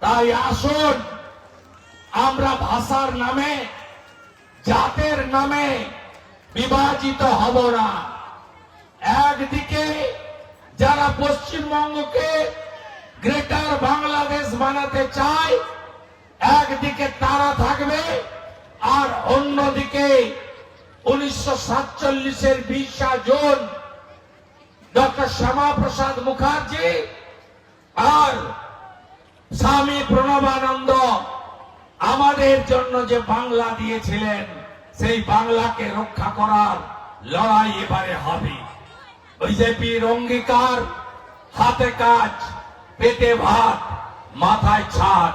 তাই আসুন আমরা ভাষার নামে, জাতের নামে বিভাজিত হব না। একদিকে যারা পশ্চিমবঙ্গকে গ্রেটার বাংলাদেশ বানাতে চায়, একদিকে তারা থাকবে, আর অন্যদিকে 1947-এর 20 জুন ডক্টর শ্যামাপ্রসাদ মুখার্জি আর স্বামী প্রণবানন্দ আমাদের জন্য যে বাংলা দিয়েছিলেন, সেই বাংলাকে রক্ষা করার লড়াই এবারে হবে। বিজেপির অঙ্গীকার, হাতে কাজ, পেটে ভাত, মাথায় ছাদ।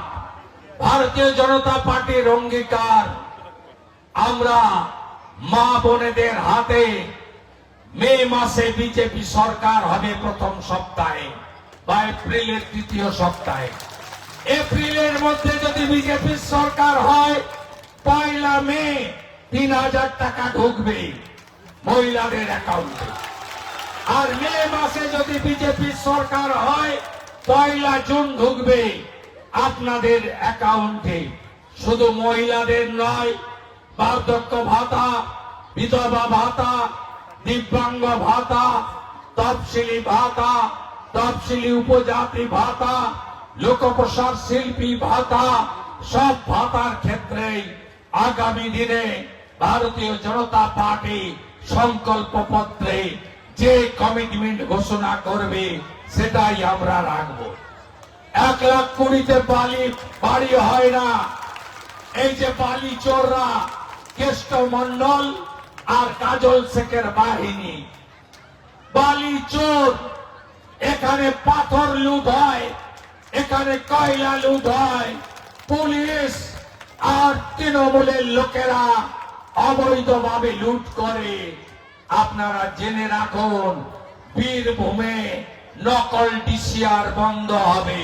ভারতীয় জনতা পার্টির অঙ্গীকার, আমরা মা বোনেদের হাতে মে মাসে বিজেপি সরকার হবে প্রথম সপ্তাহে বা এপ্রিলের তৃতীয় সপ্তাহে। এপ্রিলের মধ্যে যদি বিজেপির সরকার হয়, 1 মে 3000 টাকা ঢুকবে মহিলাদের অ্যাকাউন্টে। আর মে মাসে যদি বিজেপির সরকার হয়, 1 জুন ঢুকবে আপনাদের অ্যাকাউন্টে। শুধু মহিলাদের নয়, বার্ধক্য ভাতা, বিধবা ভাতা, দিব্যাঙ্গ ভাতা, তফসিলি ভাতা, তফসিলি উপজাতি ভাতা, লোকপ্রসার শিল্পী ভাতা, সব ভাতার ক্ষেত্রেই আগামী দিনে ভারতীয় জনতা পার্টি সংকল্প পত্রে যে কমিটমেন্ট ঘোষণা করবে সেটাই আমরা রাখব। 1,20,000-তে বাড়ি হয় না। এই যে বালি চোররা, কেষ্ট মন্ডল আর কাজল শেখের বাহিনী, বালি চোর, এখানে পাথর লুট হয়, এখানে কয়লা লুট হয়। পুলিশ আর তৃণমূলের লোকেরা অবৈধভাবে লুট করে। আপনারা জেনে রাখুন, বীরভূমে নকল ডিসিআর বন্ধ হবে,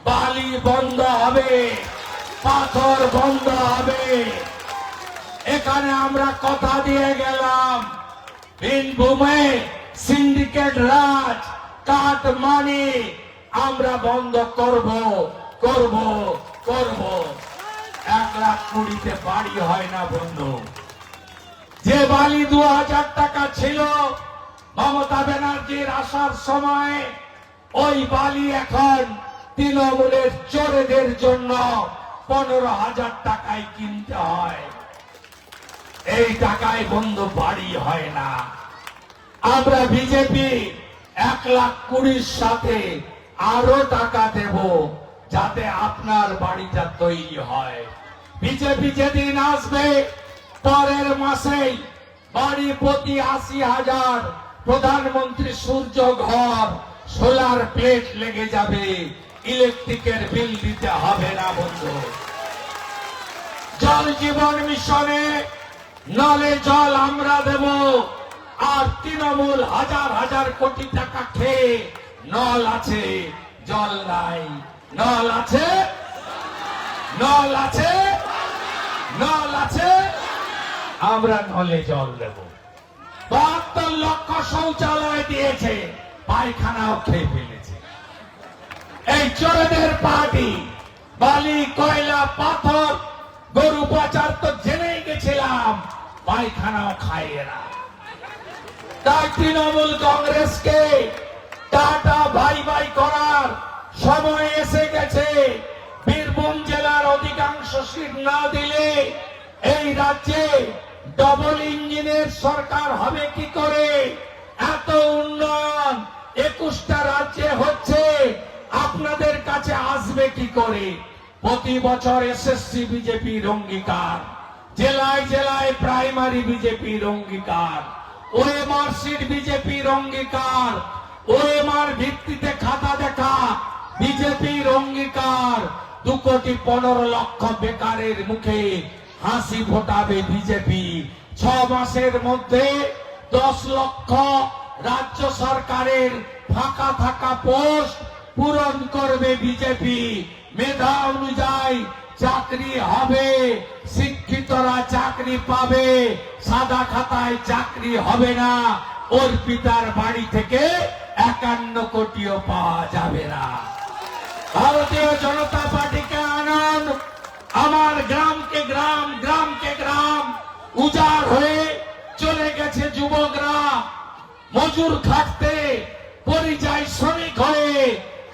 বালি বন্ধ হবে, পাথর বন্ধ হবে। এখানে আমরা কথা দিয়ে গেলাম, বীরভূমে সিন্ডিকেট রাজ, কাট মানি আমরা বন্ধ করব করব করব। 1,20,000-তে বাড়ি হয় না বন্ধু। যে বালি 2000 টাকা ছিল মমতা ব্যানার্জির আসার সময়, ওই বালি এখন তৃণমূলের চোরেদের জন্য 15,000 টাকায় কিনতে হয়। এই টাকায় বন্ধু বাড়ি হয় না। আমরা বিজেপি 1,20,000 সাথে আরো টাকা দেব, যাতে আপনার বাড়িটা তৈরি হয়। বিজেপি যেদিন আসবে, পরের মাসেই বাড়ি প্রতি 80,000 প্রধানমন্ত্রী সূর্য ঘর, সোলার প্লেট লেগে যাবে, ইলেকট্রিকের বিল দিতে হবে না বন্ধু। জল জীবন মিশনে নলে জল আমরা দেব, আর তৃণমূল হাজার হাজার কোটি টাকা খেয়ে নল আছে, জল নাই। নল আছে, নল আছে, নল আছে, আমরা নলে জল দেব। 72 লক্ষ শৌচালয় দিয়েছে, পায়খানাও খেয়ে ফেলেছে। এই চোরেদের পার্টি বালি, কয়লা, পাথর, গরু পাচার তো জেনেই গেছিলাম, পায়খানাও খায় এরা। তাই তৃণমূল কংগ্রেসকে টাটা বাই বাই করার সময় এসে গেছে। বীরভূম জেলার অধিকাংশ সিট না দিলে এই রাজ্যে ডবল ইঞ্জিনের সরকার হবে কি করে? এত উন্নয়ন 21টা রাজ্যে হচ্ছে, আপনাদের কাছে আসবে কি করে? প্রতি বছর এসএসসি বিজেপির অঙ্গীকার, জেলায় জেলায় প্রাইমারি বিজেপির অঙ্গীকার, ওএমআর সিট বিজেপির অঙ্গীকার, ওএমআর ভিত্তিতে খাতা দেখা বিজেপির অঙ্গীকার। 2,15,00,000 বেকারের মুখে হাসি ফোটাবে বিজেপি। 6 মাসের মধ্যে 10 লক্ষ রাজ্য সরকারের ফাঁকা থাকা পোস্ট পূরণ করবে বিজেপি। মেধা অনুযায়ী চাকরি হবে, শিক্ষিতরা চাকরি পাবে, সাদা খাতায় চাকরি হবে না। অর্পিতার বাড়ি থেকে 51 কোটিও পাওয়া যাবে না। ভারতীয় জনতা পার্টি মজুর খাটতে পরিযায়ী শ্রমিক হয়ে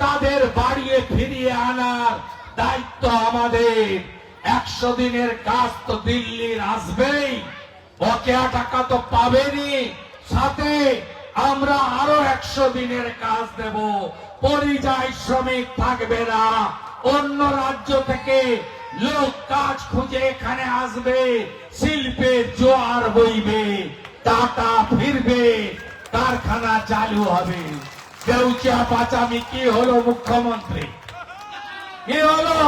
তাদের বাড়িয়ে ফিরিয়ে আনার দায়িত্ব আমাদের। 100 দিনের কাজ তো দিল্লির আসবেই, বকেয়া টাকা তো পাবেনি, সাথে আমরা আরো 100 দিনের কাজ দেব। পরিযায়ী শ্রমিক থাকবে না, অন্য রাজ্য থেকে লোক কাজ খুঁজে এখানে আসবে, শিল্পের জোয়ার বইবে, টাকা ফিরবে, কারখানা চালু হবে। কেউচা পাচামি কি হলো মুখ্যমন্ত্রী? কি হলো?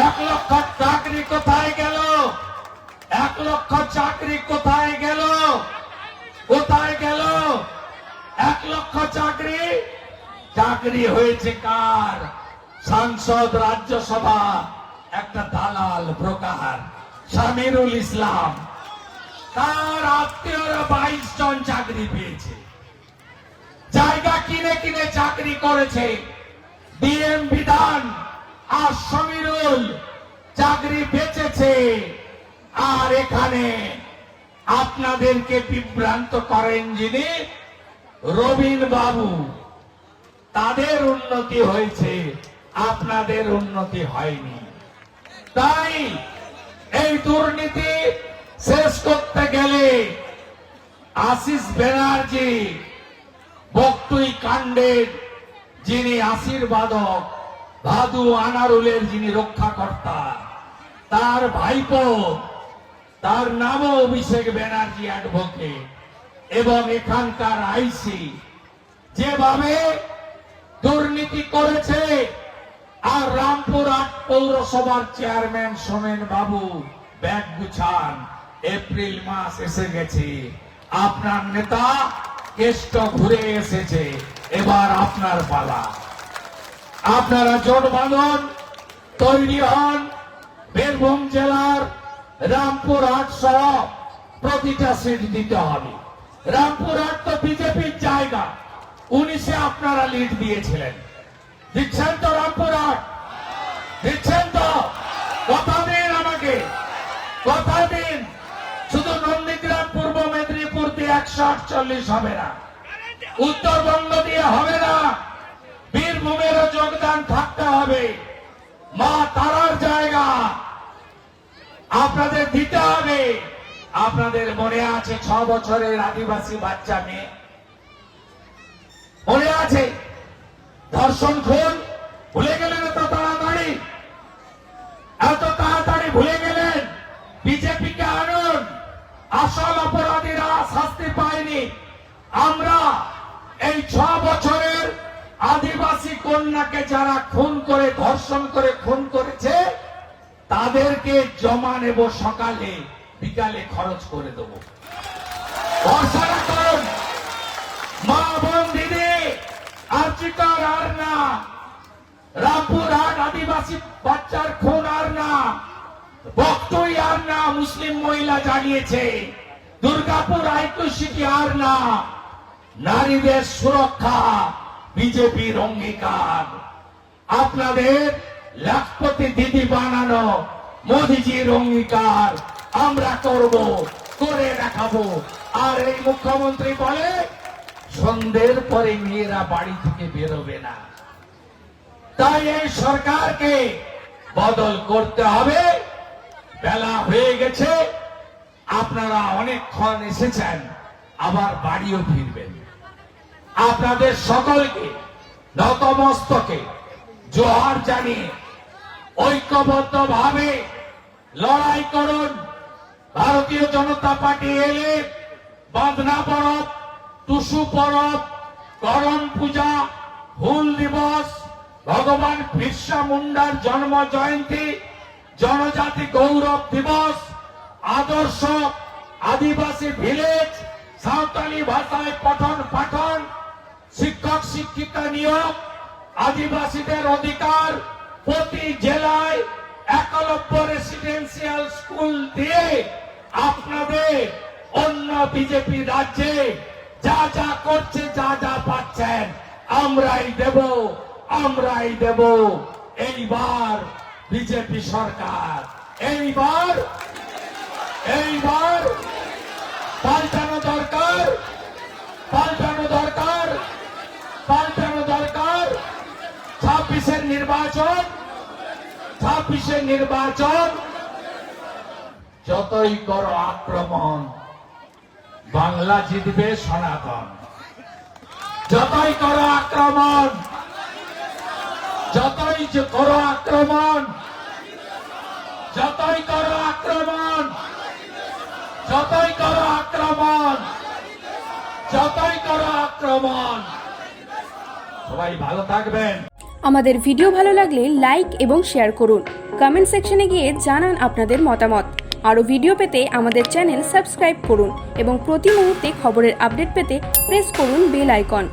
1 লক্ষ চাকরি কোথায় গেল? 1 লক্ষ চাকরি কোথায় গেল? কোথায় গেল 1 লক্ষ চাকরি? চাকরি হয়েছে কার? সাংসদ, রাজ্যসভা একটা দালাল ব্রোকার শামিরুল ইসলাম, তার আত্মীয়রা 22 জন চাকরি পেয়েছে। জায়গা কিনে কিনে চাকরি করেছে। ডিএম বিধান আর সমীরুল চাকরি বেচেছে। আর এখানে আপনাদেরকে বিভ্রান্ত করেন যিনি, রবিন বাবু, তাদের উন্নতি হয়েছে, আপনাদের উন্নতি হয়নি। তাই এই দুর্নীতি শেষ করতে গেলে আশিস ব্যানার্জি বক্তুই কাণ্ডের যিনি আশীর্বাদক, ভাদু আনারুলের যিনি রক্ষাকর্তা, তার ভাইপো, তার নামও অভিষেক ব্যানার্জি অ্যাডভোকেট, এবং এখানকার আইসি যেভাবে দুর্নীতি করেছে, আর রামপুরহাট পৌরসভার চেয়ারম্যান সোমেন বাবু ব্যাগ গুছান, এপ্রিল মাস এসে গেছে, আপনার নেতা কেষ্ট ঘুরে এসেছে, এবার আপনার পালা। আপনারা জোট বাঁধন, তৈরি হন। বীরভূম জেলার রামপুরহাট সহ প্রতিটা সিট দিতে হবে। রামপুরহাট তো বিজেপির জায়গা, 19-এ আপনারা লিড দিয়েছিলেন, দিচ্ছেন তো? রামপুরহাট দিচ্ছেন তো? কথা দিন আমাকে, কথা দিন। শুধু নন্দীগ্রাম, পূর্ব মেদিনীপুর দিয়ে 148 হবে না, উত্তরবঙ্গ দিয়ে হবে না, বীরভূমেরও যোগদান থাকতে হবে। মা তারার জায়গা আপনাদের দিতে হবে। আপনাদের মনে আছে 6 বছরের আদিবাসী বাচ্চা মেয়ে, মনে আছে? ধর্ষণ খুন ভুলে গেলেন এত তাড়াতাড়ি? এত তাড়াতাড়ি ভুলে গেলেন? বিজেপিকে আনুন, আসল অপরাধীরা শাস্তি পায়নি। আমরা এই 6 বছরের আদিবাসী কন্যাকে যারা খুন করে, ধর্ষণ করে খুন করেছে, তাদেরকে জমা নেব, সকালে বিকালে খরচ করে দেব। ভরসা রাখুন। মা, বোন, দিদি, আর্চিকর আর না, রামপুরহাট আদিবাসী বাচ্চার খুন আর না, বক্তই আর না, মুসলিম মহিলা জানিয়েছে, দুর্গাপুর আইকিউ সিটি আর না। নারীদের সুরক্ষা বিজেপির অঙ্গীকার। আপনাদের লাখপতি দিদি বানানো মোদিজির অঙ্গীকার আমরা করব, করে দেখাবো। আর এই মুখ্যমন্ত্রী বলে সন্ধ্যের পরে মেয়েরা বাড়ি থেকে বেরোবে না। তাই এই সরকারকে বদল করতে হবে। বেলা হয়ে গেছে, আপনারা অনেকক্ষণ এসেছেন, আবার বাড়িও ফিরবেন। আপনাদের সকলকে নতমস্তকে জোহার জানিয়ে ঐক্যবদ্ধভাবে লড়াই করুন। ভারতীয় জনতা পার্টি এলে বাঁধনা পরব, টুসু পরব, করম পূজা, হুল দিবস, ভগবান বিরসা মুন্ডার জন্ম জয়ন্তী, জনজাতি গৌরব দিবস, আদর্শ আদিবাসী ভিলেজ, সাঁওতালি ভাষায় পঠন পাঠন, শিক্ষক শিক্ষিকা নিয়োগ, আদিবাসীদের অধিকার, প্রতি জেলায় একলব্য রেসিডেন্সিয়াল স্কুল দিয়ে আপনাদের অন্য বিজেপি রাজ্যে যা যা করছে, যা যা পাচ্ছেন, আমরাই দেব, আমরাই দেব। এইবার বিজেপি সরকার, এইবার পাল্টানো দরকার, পাল্টানো দরকার, পাল্টানো দরকার। 26-এর নির্বাচন, 26-এর নির্বাচন যতই করো আক্রমণ, বাংলা জিতবে সনাতন। যতই করো আক্রমণ, যতই করো আক্রমণ, যতই করো আক্রমণ, যতই করো আক্রমণ, যতই করো আক্রমণ। সবাই ভালো থাকবেন। আমাদের ভিডিও ভালো লাগলে লাইক এবং শেয়ার করুন। কমেন্ট সেকশনে গিয়ে জানান আপনাদের মতামত। আরও ভিডিও পেতে আমাদের চ্যানেল সাবস্ক্রাইব করুন এবং প্রতি মুহূর্তে খবরের আপডেট পেতে প্রেস করুন বেল আইকন।